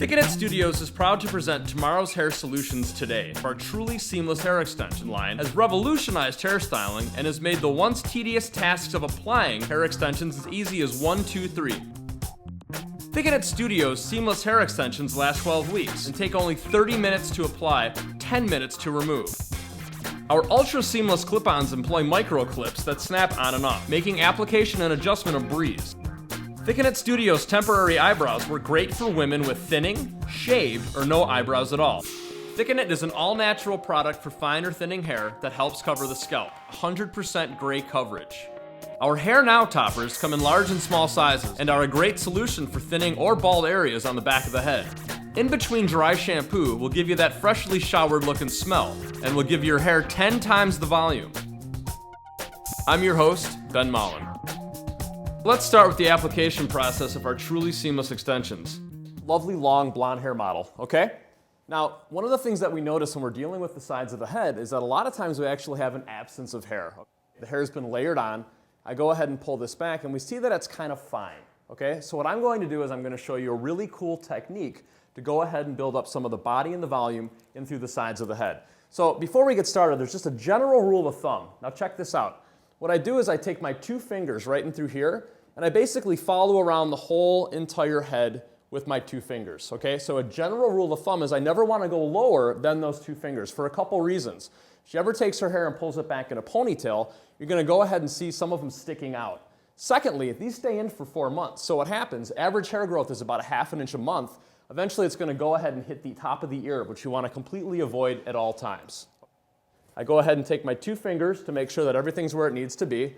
Thickened Studios is proud to present tomorrow's hair solutions today. Our truly seamless hair extension line has revolutionized hairstyling and has made the once tedious tasks of applying hair extensions as easy as 1, 2, 3. Thickened Studios seamless hair extensions last 12 weeks and take only 30 minutes to apply, 10 minutes to remove. Our ultra seamless clip-ons employ micro clips that snap on and off, making application and adjustment a breeze. Thickened Studios temporary eyebrows work great for women with thinning, shaved, or no eyebrows at all. Thickened is an all-natural product for fine or thinning hair that helps cover the scalp, 100% gray coverage. Our Hair Now toppers come in large and small sizes and are a great solution for thinning or bald areas on the back of the head. In between dry shampoo will give you that freshly showered look and smell, and will give your hair 10 times the volume. I'm your host, Ben Mullen. Let's start with the application process of our truly seamless extensions. Lovely long blonde hair model, okay? Now, one of the things that we notice when we're dealing with the sides of the head is that a lot of times we actually have an absence of hair. The hair's been layered on. I go ahead and pull this back and we see that it's kind of fine, okay? So what I'm going to do is I'm going to show you a really cool technique to go ahead and build up some of the body and the volume in through the sides of the head. So before we get started, there's just a general rule of thumb. Now check this out. What I do is I take my 2 fingers right in through here and I basically follow around the whole entire head with my 2 fingers, okay? So a general rule of thumb is I never want to go lower than those 2 fingers for a couple reasons. If she ever takes her hair and pulls it back in a ponytail, you're going to go ahead and see some of them sticking out. Secondly, these stay in for 4 months. So what happens, average hair growth is about 1/2 inch a month. Eventually it's going to go ahead and hit the top of the ear, which you want to completely avoid at all times. I go ahead and take my 2 fingers to make sure that everything's where it needs to be.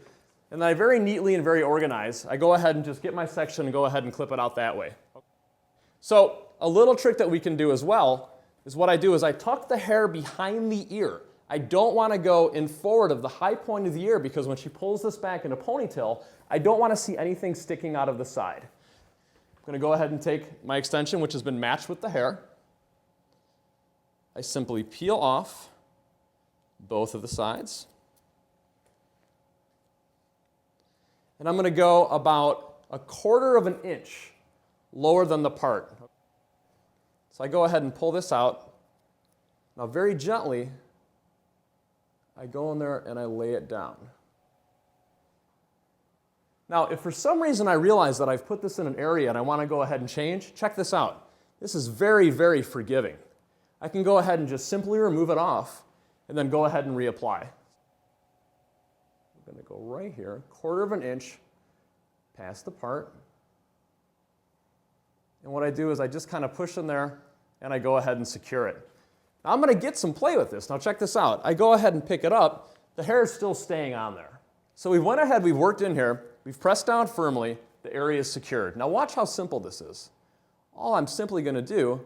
And then I very neatly and very organized, I go ahead and just get my section and go ahead and clip it out that way. So a little trick that we can do as well is what I do is I tuck the hair behind the ear. I don't want to go in forward of the high point of the ear because when she pulls this back in a ponytail, I don't want to see anything sticking out of the side. I'm going to go ahead and take my extension, which has been matched with the hair. I simply peel off both of the sides. And I'm going to go about 1/4 of an inch lower than the part. So I go ahead and pull this out. Now very gently, I go in there and I lay it down. Now, if for some reason I realize that I've put this in an area and I want to go ahead and change, check this out. This is very, very forgiving. I can go ahead and just simply remove it off and then go ahead and reapply. I'm going to go right here, 1/4 of an inch past the part. And what I do is I just kind of push in there and I go ahead and secure it. Now I'm going to get some play with this. Now check this out. I go ahead and pick it up. The hair is still staying on there. So we went ahead, we've worked in here, we've pressed down firmly, the area is secured. Now watch how simple this is. All I'm simply going to do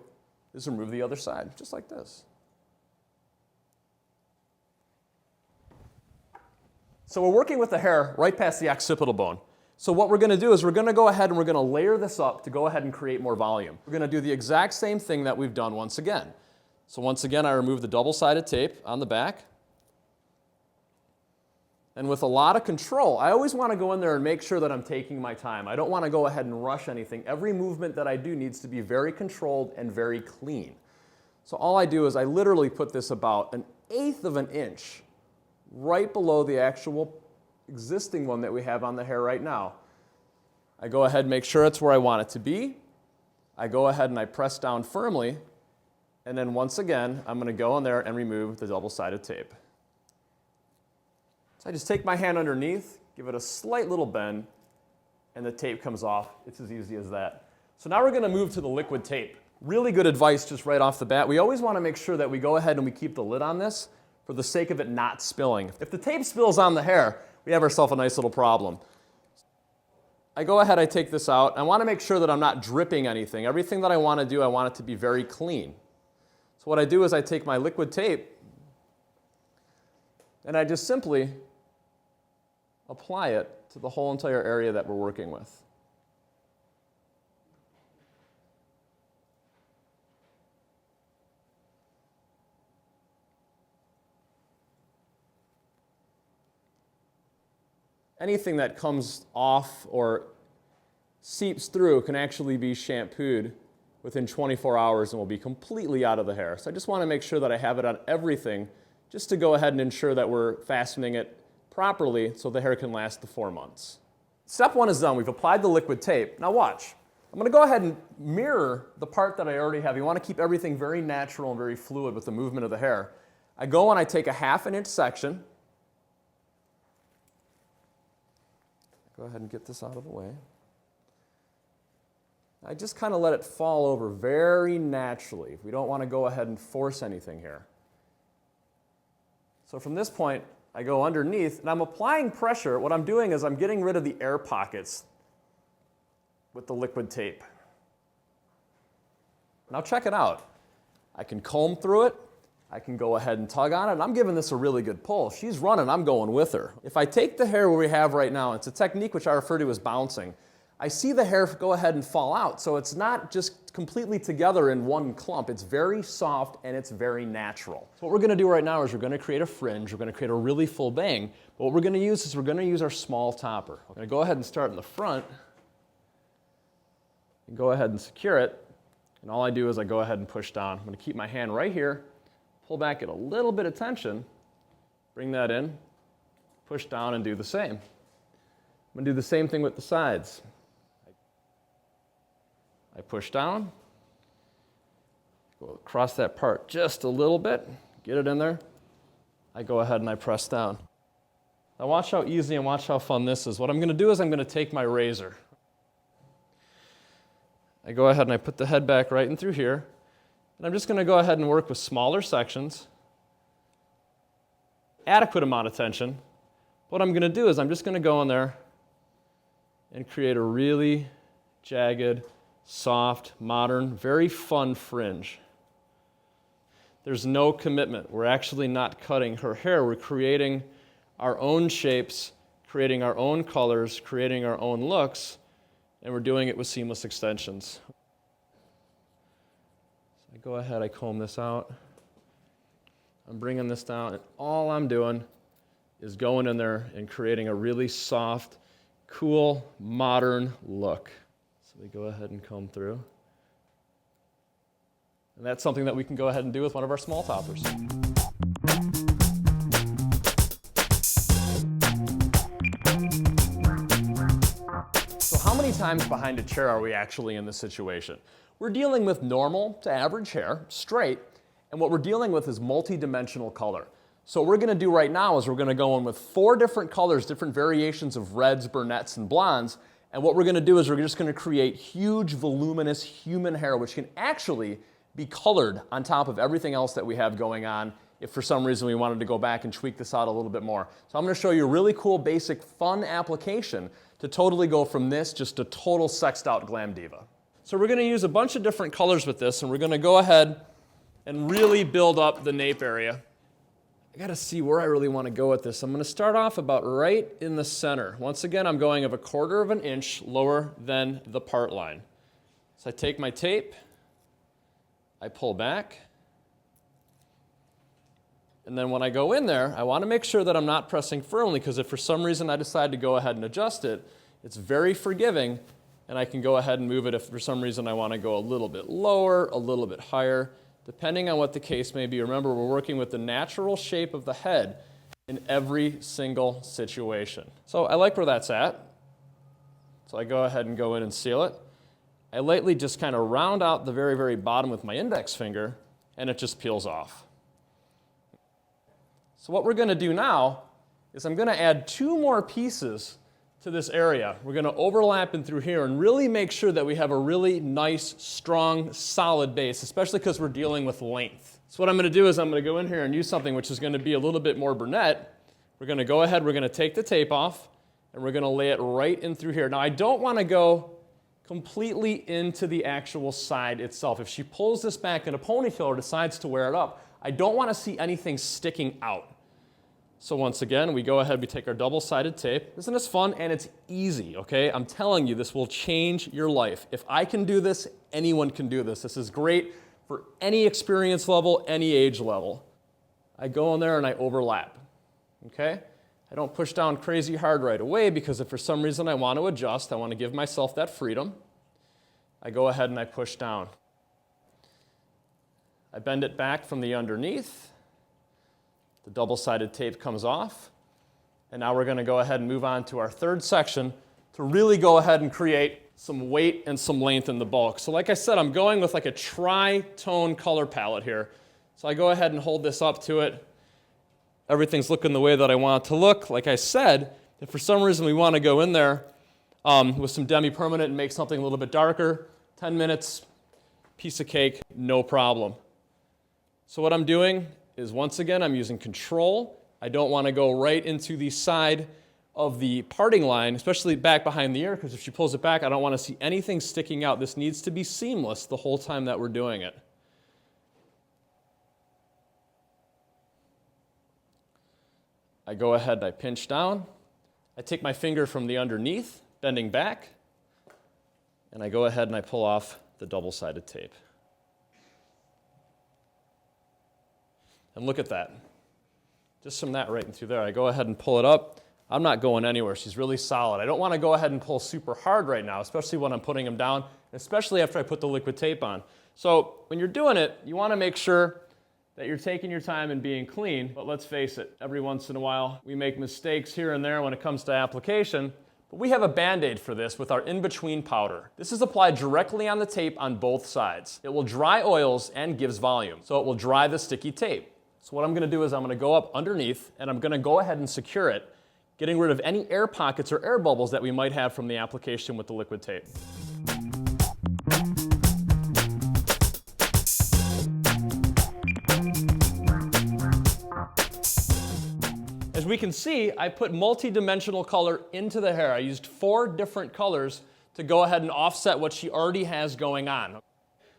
is remove the other side, just like this. So we're working with the hair right past the occipital bone. So what we're going to do is we're going to go ahead and we're going to layer this up to go ahead and create more volume. We're going to do the exact same thing that we've done once again. So once again, I remove the double-sided tape on the back. And with a lot of control, I always want to go in there and make sure that I'm taking my time. I don't want to go ahead and rush anything. Every movement that I do needs to be very controlled and very clean. So all I do is I literally put this about 1/8 of an inch right below the actual existing one that we have on the hair right now. I go ahead and make sure it's where I want it to be. I go ahead and I press down firmly. And then once again, I'm going to go in there and remove the double-sided tape. So I just take my hand underneath, give it a slight little bend, and the tape comes off. It's as easy as that. So now we're going to move to the liquid tape. Really good advice just right off the bat. We always want to make sure that we go ahead and we keep the lid on this for the sake of it not spilling. If the tape spills on the hair, we have ourselves a nice little problem. I go ahead, I take this out. I want to make sure that I'm not dripping anything. Everything that I want to do, I want it to be very clean. So what I do is I take my liquid tape and I just simply apply it to the whole entire area that we're working with. Anything that comes off or seeps through can actually be shampooed within 24 hours and will be completely out of the hair. So I just want to make sure that I have it on everything just to go ahead and ensure that we're fastening it properly so the hair can last the 4 months. Step 1 is done. We've applied the liquid tape. Now watch. I'm going to go ahead and mirror the part that I already have. You want to keep everything very natural and very fluid with the movement of the hair. I go and I take a 1/2 inch section. Go ahead and get this out of the way. I just kind of let it fall over very naturally. We don't want to go ahead and force anything here. So from this point, I go underneath, and I'm applying pressure. What I'm doing is I'm getting rid of the air pockets with the liquid tape. Now check it out. I can comb through it. I can go ahead and tug on it, and I'm giving this a really good pull. She's running, I'm going with her. If I take the hair where we have right now, it's a technique which I refer to as bouncing. I see the hair go ahead and fall out, so it's not just completely together in one clump. It's very soft and it's very natural. So what we're going to do right now is we're going to create a fringe. We're going to create a really full bang. But what we're going to use is we're going to use our small topper. We're going to go ahead and start in the front and go ahead and secure it. And all I do is I go ahead and push down. I'm going to keep my hand right here, pull back at a little bit of tension, bring that in, push down and do the same. I'm going to do the same thing with the sides. I push down, go across that part just a little bit, get it in there. I go ahead and I press down. Now watch how easy and watch how fun this is. What I'm going to do is I'm going to take my razor. I go ahead and I put the head back right in through here. And I'm just going to go ahead and work with smaller sections, adequate amount of tension. What I'm going to do is I'm just going to go in there and create a really jagged, soft, modern, very fun fringe. There's no commitment. We're actually not cutting her hair. We're creating our own shapes, creating our own colors, creating our own looks, and we're doing it with seamless extensions. So I go ahead, I comb this out. I'm bringing this down, and all I'm doing is going in there and creating a really soft, cool, modern look. So we go ahead and comb through. And that's something that we can go ahead and do with one of our small toppers. So how many times behind a chair are we actually in this situation? We're dealing with normal to average hair, straight, and what we're dealing with is multi-dimensional color. So what we're going to do right now is we're going to go in with 4 different colors, different variations of reds, brunettes, and blondes. And what we're going to do is we're just going to create huge, voluminous human hair, which can actually be colored on top of everything else that we have going on if for some reason we wanted to go back and tweak this out a little bit more. So I'm going to show you a really cool, basic, fun application to totally go from this just to total sexed out glam diva. So we're going to use a bunch of different colors with this, and we're going to go ahead and really build up the nape area. I got to see where I really want to go with this. I'm going to start off about right in the center. Once again, I'm going of 1/4 of an inch lower than the part line. So I take my tape, I pull back, and then when I go in there, I want to make sure that I'm not pressing firmly, because if for some reason I decide to go ahead and adjust it, it's very forgiving, and I can go ahead and move it if for some reason I want to go a little bit lower, a little bit higher. Depending on what the case may be. Remember, we're working with the natural shape of the head in every single situation. So I like where that's at. So I go ahead and go in and seal it. I lightly just kind of round out the very, very bottom with my index finger, and it just peels off. So what we're going to do now is I'm going to add 2 more pieces to this area. We're going to overlap in through here and really make sure that we have a really nice, strong, solid base, especially because we're dealing with length. So what I'm going to do is I'm going to go in here and use something which is going to be a little bit more brunette. We're going to go ahead, we're going to take the tape off, and we're going to lay it right in through here. Now I don't want to go completely into the actual side itself. If she pulls this back in a ponytail or decides to wear it up, I don't want to see anything sticking out. So once again, we go ahead, we take our double-sided tape. Isn't this fun? And it's easy, okay? I'm telling you, this will change your life. If I can do this, anyone can do this. This is great for any experience level, any age level. I go in there and I overlap, okay? I don't push down crazy hard right away, because if for some reason I want to adjust, I want to give myself that freedom, I go ahead and I push down. I bend it back from the underneath. The double-sided tape comes off. And now we're going to go ahead and move on to our third section to really go ahead and create some weight and some length in the bulk. So like I said, I'm going with like a tri-tone color palette here. So I go ahead and hold this up to it. Everything's looking the way that I want it to look. Like I said, if for some reason we want to go in there with some demi-permanent and make something a little bit darker, 10 minutes, piece of cake, no problem. So what I'm doing is, once again, I'm using control. I don't want to go right into the side of the parting line, especially back behind the ear, because if she pulls it back, I don't want to see anything sticking out. This needs to be seamless the whole time that we're doing it. I go ahead and I pinch down. I take my finger from the underneath, bending back, and I go ahead and I pull off the double-sided tape. And look at that. Just from that right in through there, I go ahead and pull it up. I'm not going anywhere. She's really solid. I don't want to go ahead and pull super hard right now, especially when I'm putting them down, especially after I put the liquid tape on. So when you're doing it, you want to make sure that you're taking your time and being clean. But let's face it, every once in a while, we make mistakes here and there when it comes to application. But we have a Band-Aid for this with our in-between powder. This is applied directly on the tape on both sides. It will dry oils and gives volume, so it will dry the sticky tape. So what I'm going to do is I'm going to go up underneath and I'm going to go ahead and secure it, getting rid of any air pockets or air bubbles that we might have from the application with the liquid tape. As we can see, I put multi-dimensional color into the hair. I used 4 different colors to go ahead and offset what she already has going on.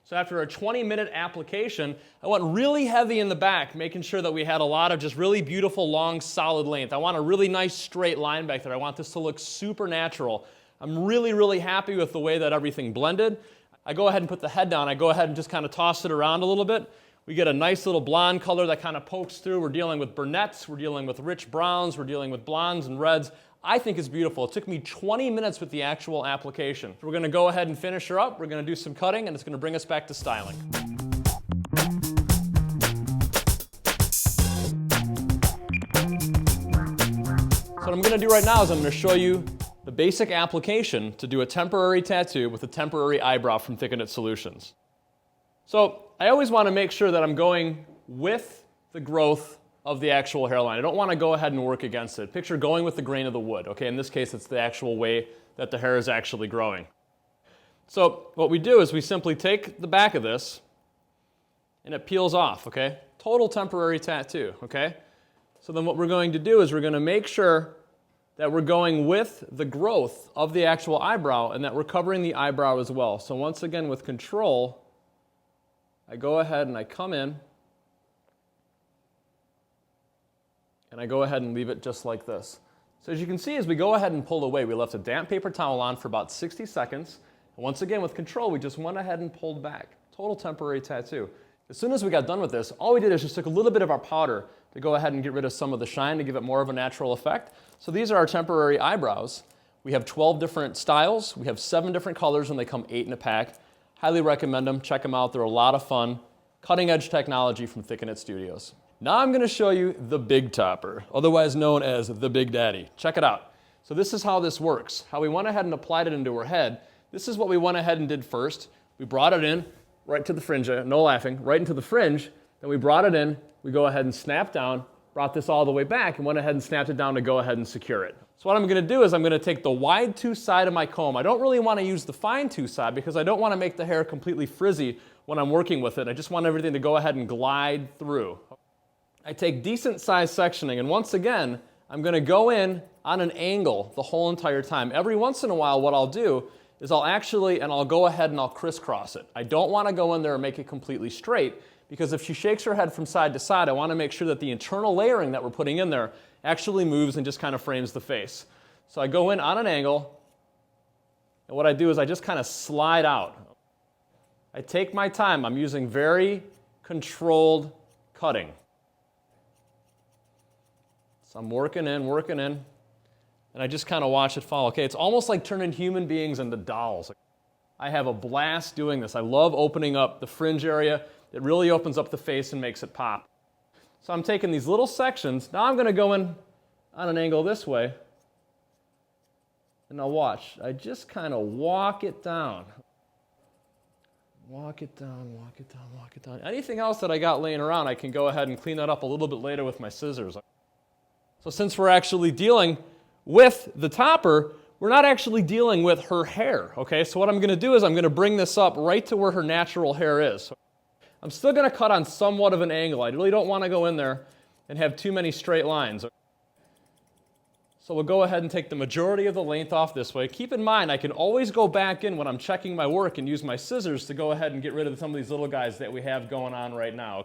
So after a 20-minute application, I went really heavy in the back, making sure that we had a lot of just really beautiful, long, solid length. I want a really nice straight line back there. I want this to look super natural. I'm really, really happy with the way that everything blended. I go ahead and put the head down. I go ahead and just kind of toss it around a little bit. We get a nice little blonde color that kind of pokes through. We're dealing with brunettes. We're dealing with rich browns. We're dealing with blondes and reds. I think it's beautiful. It took me 20 minutes with the actual application. So we're going to go ahead and finish her up. We're going to do some cutting, and it's going to bring us back to styling. So what I'm going to do right now is I'm going to show you the basic application to do a temporary tattoo with a temporary eyebrow from Thick and Knit Solutions. So I always want to make sure that I'm going with the growth of the actual hairline. I don't want to go ahead and work against it. Picture going with the grain of the wood. Okay, in this case, it's the actual way that the hair is actually growing. So what we do is we simply take the back of this and it peels off, okay? Total temporary tattoo, okay? So then what we're going to do is we're going to make sure that we're going with the growth of the actual eyebrow and that we're covering the eyebrow as well. So once again, with control, I go ahead and I come in and I go ahead and leave it just like this. So as you can see, as we go ahead and pull away, we left a damp paper towel on for about 60 seconds. And once again, with control, we just went ahead and pulled back. Total temporary tattoo. As soon as we got done with this, all we did is just took a little bit of our powder to go ahead and get rid of some of the shine to give it more of a natural effect. So these are our temporary eyebrows. We have 12 different styles. We have 7 different colors, and they come 8 in a pack. Highly recommend them. Check them out. They're a lot of fun. Cutting edge technology from Thick and Knit Studios. Now I'm going to show you the Big Topper, otherwise known as the Big Daddy. Check it out. So this is how this works. How we went ahead and applied it into her head. This is what we went ahead and did first. We brought it in right to the fringe, no laughing, right into the fringe. Then we brought it in. We go ahead and snap down, brought this all the way back, and went ahead and snapped it down to go ahead and secure it. So what I'm going to do is I'm going to take the wide tooth side of my comb. I don't really want to use the fine tooth side because I don't want to make the hair completely frizzy when I'm working with it. I just want everything to go ahead and glide through. I take decent size sectioning, and once again, I'm going to go in on an angle the whole entire time. Every once in a while, what I'll do is I'll go ahead and I'll crisscross it. I don't want to go in there and make it completely straight, because if she shakes her head from side to side, I want to make sure that the internal layering that we're putting in there actually moves and just kind of frames the face. So I go in on an angle, and what I do is I just kind of slide out. I take my time. I'm using very controlled cutting. So I'm working in, and I just kind of watch it fall. Okay, it's almost like turning human beings into dolls. I have a blast doing this. I love opening up the fringe area. It really opens up the face and makes it pop. So I'm taking these little sections. Now I'm going to go in on an angle this way. And now watch. I just kind of walk it down. Walk it down, walk it down, walk it down. Anything else that I got laying around, I can go ahead and clean that up a little bit later with my scissors. So since we're actually dealing with the topper, we're not actually dealing with her hair, okay? So what I'm going to do is I'm going to bring this up right to where her natural hair is. I'm still going to cut on somewhat of an angle. I really don't want to go in there and have too many straight lines. So we'll go ahead and take the majority of the length off this way. Keep in mind, I can always go back in when I'm checking my work and use my scissors to go ahead and get rid of some of these little guys that we have going on right now.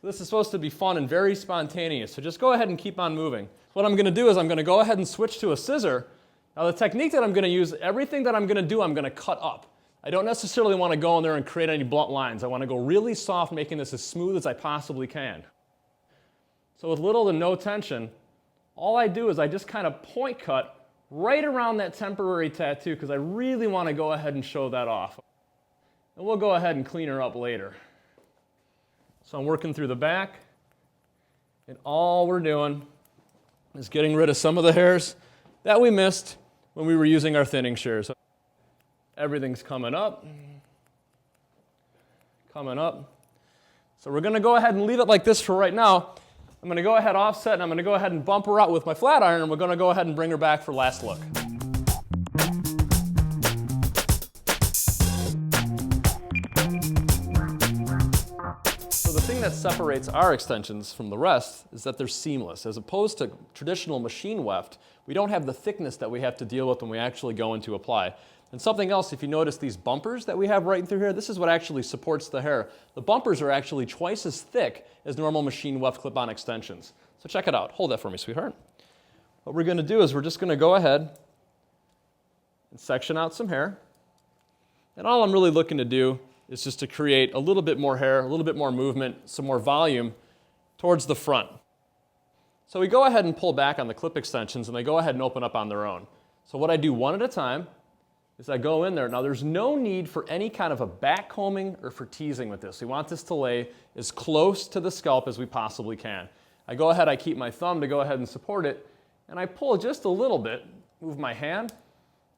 So this is supposed to be fun and very spontaneous, so just go ahead and keep on moving. What I'm going to do is I'm going to go ahead and switch to a scissor. Now the technique that I'm going to use, everything that I'm going to do, I'm going to cut up. I don't necessarily want to go in there and create any blunt lines. I want to go really soft, making this as smooth as I possibly can. So with little to no tension, all I do is I just kind of point cut right around that temporary tattoo because I really want to go ahead and show that off. And we'll go ahead and clean her up later. So I'm working through the back, and all we're doing is getting rid of some of the hairs that we missed when we were using our thinning shears. Everything's coming up. Coming up. So we're going to go ahead and leave it like this for right now. I'm going to go ahead offset, and I'm going to go ahead and bump her out with my flat iron, and we're going to go ahead and bring her back for last look. So the thing that separates our extensions from the rest is that they're seamless. As opposed to traditional machine weft, we don't have the thickness that we have to deal with when we actually go in to apply. And something else, if you notice these bumpers that we have right through here, this is what actually supports the hair. The bumpers are actually twice as thick as normal machine weft clip-on extensions. So check it out. Hold that for me, sweetheart. What we're going to do is we're just going to go ahead and section out some hair. And all I'm really looking to do is just to create a little bit more hair, a little bit more movement, some more volume towards the front. So we go ahead and pull back on the clip extensions, and they go ahead and open up on their own. So what I do one at a time is I go in there. Now there's no need for any kind of a back combing or for teasing with this. We want this to lay as close to the scalp as we possibly can. I go ahead, I keep my thumb to go ahead and support it, and I pull just a little bit, move my hand,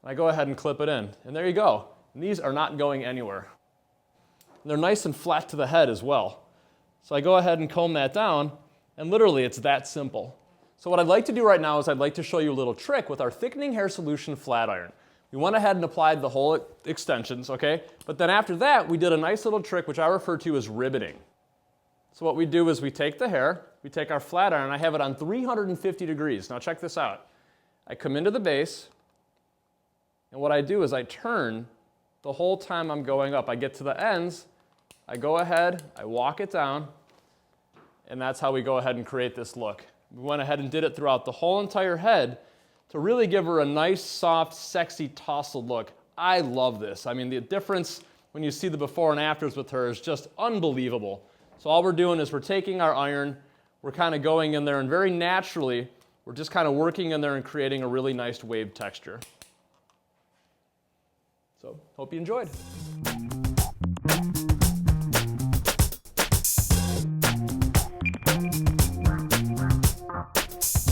and I go ahead and clip it in. And there you go. And these are not going anywhere. And they're nice and flat to the head as well. So I go ahead and comb that down, and literally it's that simple. So what I'd like to do right now is I'd like to show you a little trick with our thickening hair solution flat iron. We went ahead and applied the whole extensions, okay? But then after that, we did a nice little trick which I refer to as ribbiting. So what we do is we take the hair, we take our flat iron, I have it on 350 degrees. Now check this out. I come into the base, and what I do is I turn the whole time I'm going up. I get to the ends, I go ahead, I walk it down, and that's how we go ahead and create this look. We went ahead and did it throughout the whole entire head to really give her a nice, soft, sexy, tousled look. I love this. I mean, the difference when you see the before and afters with her is just unbelievable. So all we're doing is we're taking our iron, we're kind of going in there, and very naturally, we're just kind of working in there and creating a really nice wave texture. So, hope you enjoyed.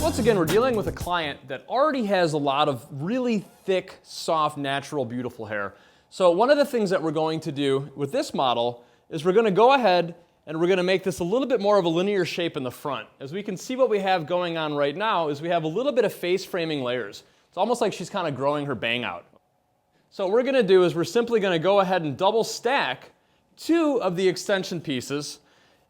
Once again, we're dealing with a client that already has a lot of really thick, soft, natural, beautiful hair. So one of the things that we're going to do with this model is we're going to go ahead and we're going to make this a little bit more of a linear shape in the front. As we can see, what we have going on right now is we have a little bit of face framing layers. It's almost like she's kind of growing her bang out. So what we're going to do is we're simply going to go ahead and double stack 2 of the extension pieces,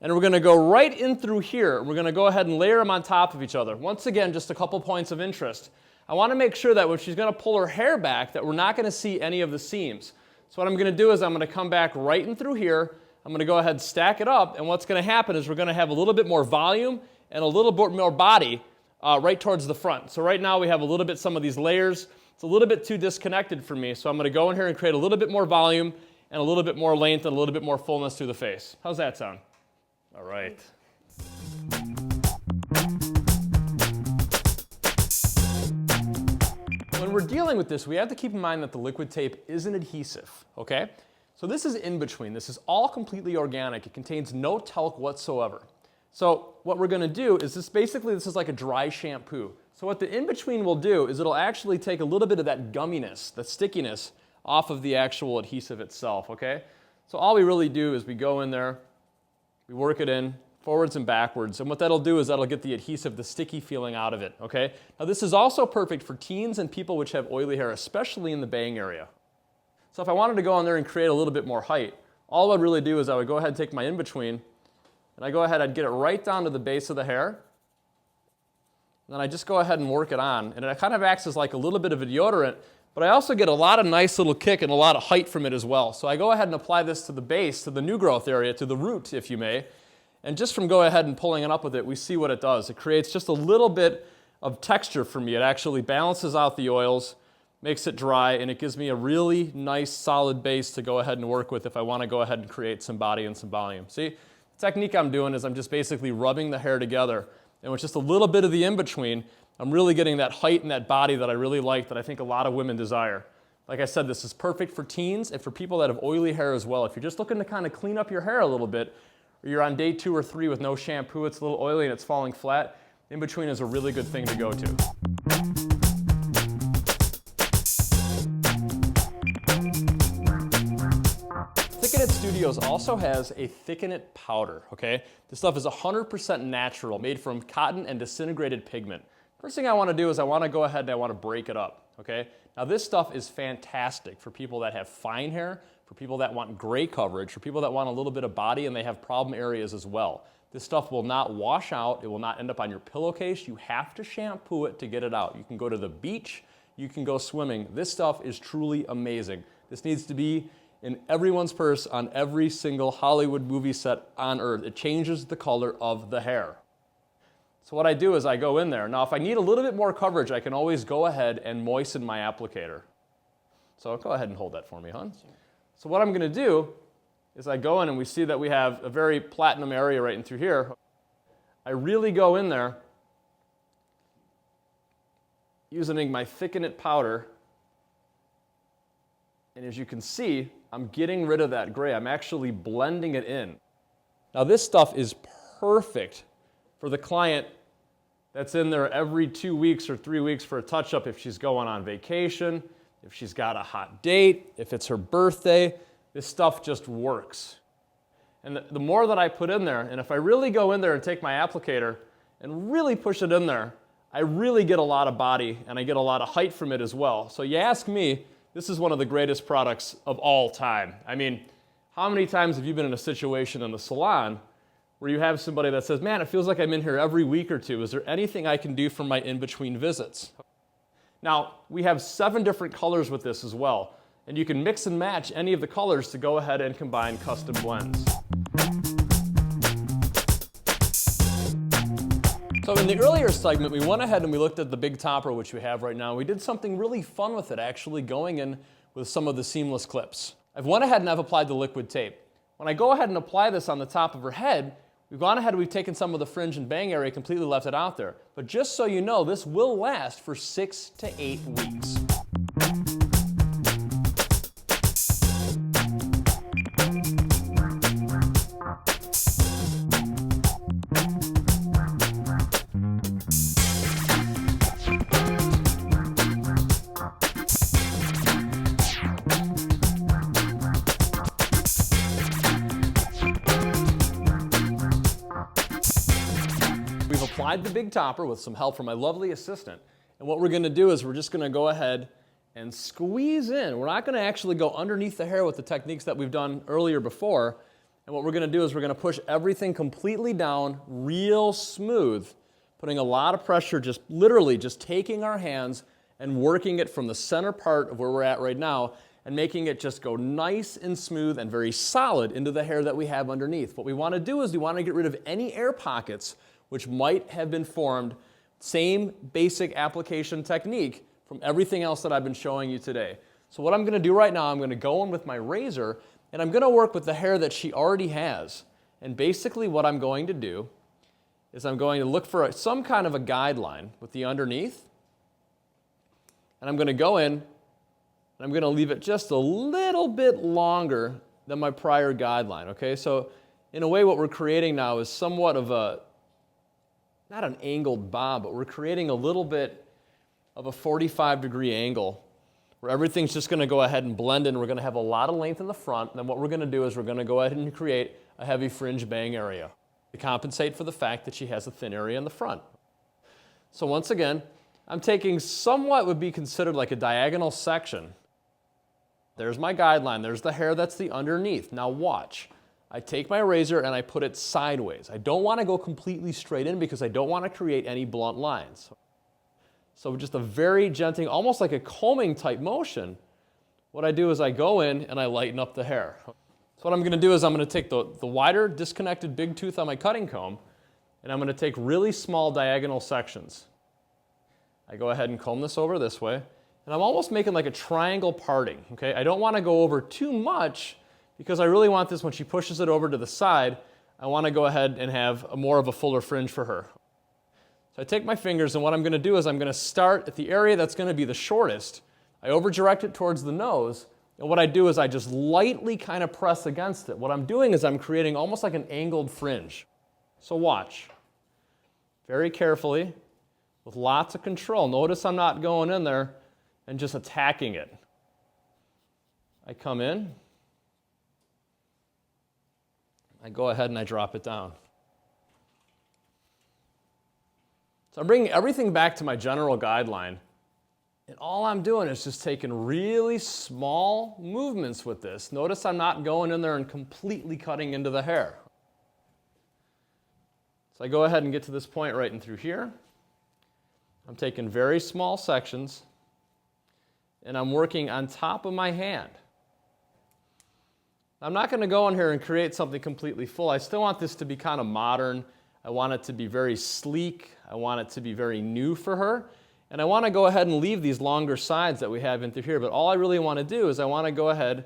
and we're going to go right in through here. We're going to go ahead and layer them on top of each other. Once again, just a couple points of interest. I want to make sure that when she's going to pull her hair back that we're not going to see any of the seams. So what I'm going to do is I'm going to come back right in through here. I'm going to go ahead and stack it up, and what's going to happen is we're going to have a little bit more volume and a little bit more body right towards the front. So right now we have a little bit some of these layers. It's a little bit too disconnected for me, so I'm going to go in here and create a little bit more volume and a little bit more length and a little bit more fullness through the face. How's that sound? All right. When we're dealing with this, we have to keep in mind that the liquid tape isn't adhesive, okay? So this is in between. This is all completely organic. It contains no talc whatsoever. So what we're going to do is this is like a dry shampoo. So what the in between will do is it'll actually take a little bit of that gumminess, the stickiness off of the actual adhesive itself, okay? So all we really do is we go in there, we work it in forwards and backwards, and what that'll do is that'll get the adhesive, the sticky feeling out of it, okay? Now this is also perfect for teens and people which have oily hair, especially in the bang area. So if I wanted to go on there and create a little bit more height, all I'd really do is I would go ahead and take my in-between, and I'd get it right down to the base of the hair, and then I just go ahead and work it on, and it kind of acts as like a little bit of a deodorant, but I also get a lot of nice little kick and a lot of height from it as well. So I go ahead and apply this to the base, to the new growth area, to the root, if you may, and just from go ahead and pulling it up with it, we see what it does. It creates just a little bit of texture for me. It actually balances out the oils, makes it dry, and it gives me a really nice solid base to go ahead and work with if I want to go ahead and create some body and some volume. See, the technique I'm doing is I'm just basically rubbing the hair together, and with just a little bit of the in-between, I'm really getting that height and that body that I really like, that I think a lot of women desire. Like I said, this is perfect for teens and for people that have oily hair as well. If you're just looking to kind of clean up your hair a little bit, or you're on day 2 or 3 with no shampoo, it's a little oily and it's falling flat, in-between is a really good thing to go to. Thicken It Studios also has a Thicken It powder, okay? This stuff is 100% natural, made from cotton and disintegrated pigment. First thing I want to do is I want to go ahead and I want to break it up, okay? Now this stuff is fantastic for people that have fine hair, for people that want gray coverage, for people that want a little bit of body and they have problem areas as well. This stuff will not wash out, it will not end up on your pillowcase. You have to shampoo it to get it out. You can go to the beach, you can go swimming. This stuff is truly amazing. This needs to be in everyone's purse on every single Hollywood movie set on earth. It changes the color of the hair. So what I do is I go in there. Now if I need a little bit more coverage, I can always go ahead and moisten my applicator. So go ahead and hold that for me, hon. So what I'm going to do is I go in and we see that we have a very platinum area right in through here. I really go in there using my Thicken It powder, and as you can see, I'm getting rid of that gray. I'm actually blending it in. Now this stuff is perfect for the client that's in there every 2 weeks or 3 weeks for a touch-up if she's going on vacation, if she's got a hot date, if it's her birthday. This stuff just works. And the more that I put in there, and if I really go in there and take my applicator and really push it in there, I really get a lot of body and I get a lot of height from it as well. So you ask me, this is one of the greatest products of all time. I mean, how many times have you been in a situation in the salon where you have somebody that says, man, it feels like I'm in here every week or two. Is there anything I can do for my in-between visits? Now, we have 7 different colors with this as well, and you can mix and match any of the colors to go ahead and combine custom blends. So in the earlier segment, we went ahead and we looked at the big topper, which we have right now. We did something really fun with it, actually going in with some of the seamless clips. I've went ahead and I've applied the liquid tape. When I go ahead and apply this on the top of her head, we've gone ahead and we've taken some of the fringe and bang area, completely left it out there. But just so you know, this will last for 6 to 8 weeks. We've applied the big topper with some help from my lovely assistant. And what we're going to do is we're just going to go ahead and squeeze in. We're not going to actually go underneath the hair with the techniques that we've done earlier before. And what we're going to do is we're going to push everything completely down, real smooth, putting a lot of pressure, just literally just taking our hands and working it from the center part of where we're at right now and making it just go nice and smooth and very solid into the hair that we have underneath. What we want to do is we want to get rid of any air pockets which might have been formed, same basic application technique from everything else that I've been showing you today. So what I'm going to do right now, I'm going to go in with my razor and I'm going to work with the hair that she already has. And basically what I'm going to do is I'm going to look for some kind of a guideline with the underneath, and I'm going to go in and I'm going to leave it just a little bit longer than my prior guideline, okay? So in a way, what we're creating now is somewhat of a, not an angled bob, but we're creating a little bit of a 45-degree angle where everything's just going to go ahead and blend in. We're going to have a lot of length in the front, and then what we're going to do is we're going to go ahead and create a heavy fringe bang area to compensate for the fact that she has a thin area in the front. So once again, I'm taking somewhat would be considered like a diagonal section. There's my guideline. There's the hair that's the underneath. Now watch. I take my razor and I put it sideways. I don't want to go completely straight in because I don't want to create any blunt lines. So just a very gentle, almost like a combing type motion, what I do is I go in and I lighten up the hair. So what I'm going to do is I'm going to take the wider disconnected big tooth on my cutting comb and I'm going to take really small diagonal sections. I go ahead and comb this over this way and I'm almost making like a triangle parting. Okay? I don't want to go over too much because I really want this when she pushes it over to the side, I want to go ahead and have more of a fuller fringe for her. So I take my fingers and what I'm going to do is I'm going to start at the area that's going to be the shortest. I over-direct it towards the nose, and what I do is I just lightly kind of press against it. What I'm doing is I'm creating almost like an angled fringe. So watch. Very carefully, with lots of control. Notice I'm not going in there and just attacking it. I come in, I go ahead and I drop it down. So I'm bringing everything back to my general guideline, and all I'm doing is just taking really small movements with this. Notice I'm not going in there and completely cutting into the hair. So I go ahead and get to this point right in through here. I'm taking very small sections, and I'm working on top of my hand. I'm not going to go in here and create something completely full. I still want this to be kind of modern. I want it to be very sleek. I want it to be very new for her. And I want to go ahead and leave these longer sides that we have in through here. But all I really want to do is I want to go ahead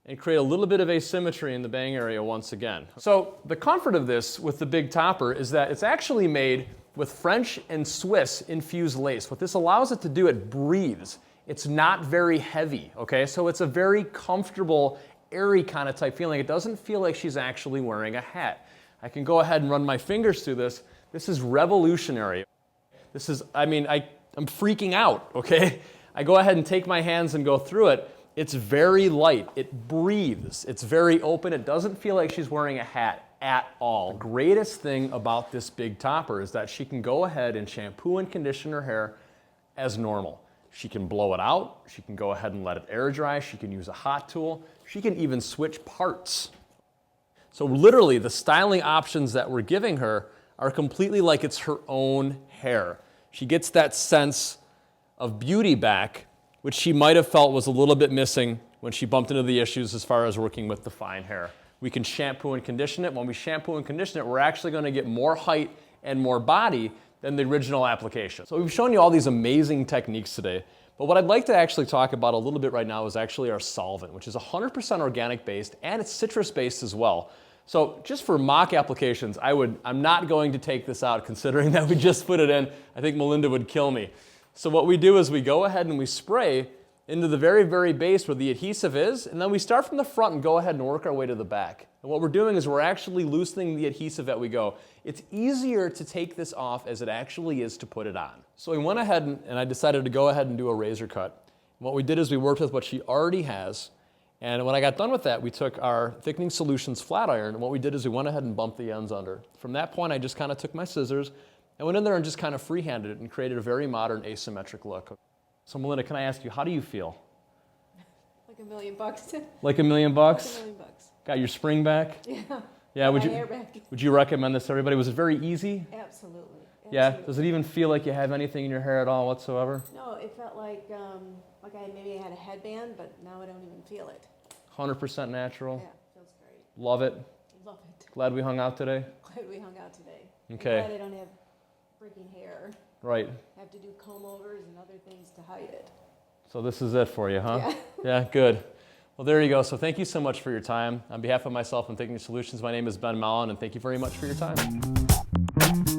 and create a little bit of asymmetry in the bang area once again. So the comfort of this with the big topper is that it's actually made with French and Swiss infused lace. What this allows it to do, it breathes. It's not very heavy, okay? So it's a very comfortable, airy kind of type feeling. It doesn't feel like she's actually wearing a hat. I can go ahead and run my fingers through this. This is revolutionary. This is, I'm freaking out, okay? I go ahead and take my hands and go through it. It's very light. It breathes. It's very open. It doesn't feel like she's wearing a hat at all. The greatest thing about this big topper is that she can go ahead and shampoo and condition her hair as normal. She can blow it out. She can go ahead and let it air dry. She can use a hot tool. She can even switch parts. So literally, the styling options that we're giving her are completely like it's her own hair. She gets that sense of beauty back, which she might have felt was a little bit missing when she bumped into the issues as far as working with the fine hair. We can shampoo and condition it. When we shampoo and condition it, we're actually going to get more height and more body than the original application. So we've shown you all these amazing techniques today, but what I'd like to actually talk about a little bit right now is actually our solvent, which is 100% organic based and it's citrus based as well. So just for mock applications, I'm not going to take this out considering that we just put it in. I think Melinda would kill me. So what we do is we go ahead and we spray into the very, very base where the adhesive is, and then we start from the front and go ahead and work our way to the back. And what we're doing is we're actually loosening the adhesive as we go. It's easier to take this off as it actually is to put it on. So we went ahead and I decided to go ahead and do a razor cut. And what we did is we worked with what she already has, and when I got done with that, we took our Thickening Solutions flat iron, and what we did is we went ahead and bumped the ends under. From that point, I just kind of took my scissors and went in there and just kind of freehanded it and created a very modern asymmetric look. So Melinda, can I ask you, how do you feel? Like $1 million. Like $1 million? Like $1 million. Got your spring back? Yeah. Yeah. My hair back. Would you recommend this to everybody? Was it very easy? Absolutely. Yeah. Does it even feel like you have anything in your hair at all whatsoever? No, it felt like maybe I had a headband, but now I don't even feel it. 100% natural? Yeah, feels great. Love it? Love it. Glad we hung out today? Glad we hung out today. Okay. I'm glad I don't have breaking hair. Right. I have to do comb overs and other things to hide it. So this is it for you, huh? Yeah. Yeah, good. Well, there you go. So thank you so much for your time. On behalf of myself and Thickening Solutions, my name is Ben Mallon, and thank you very much for your time.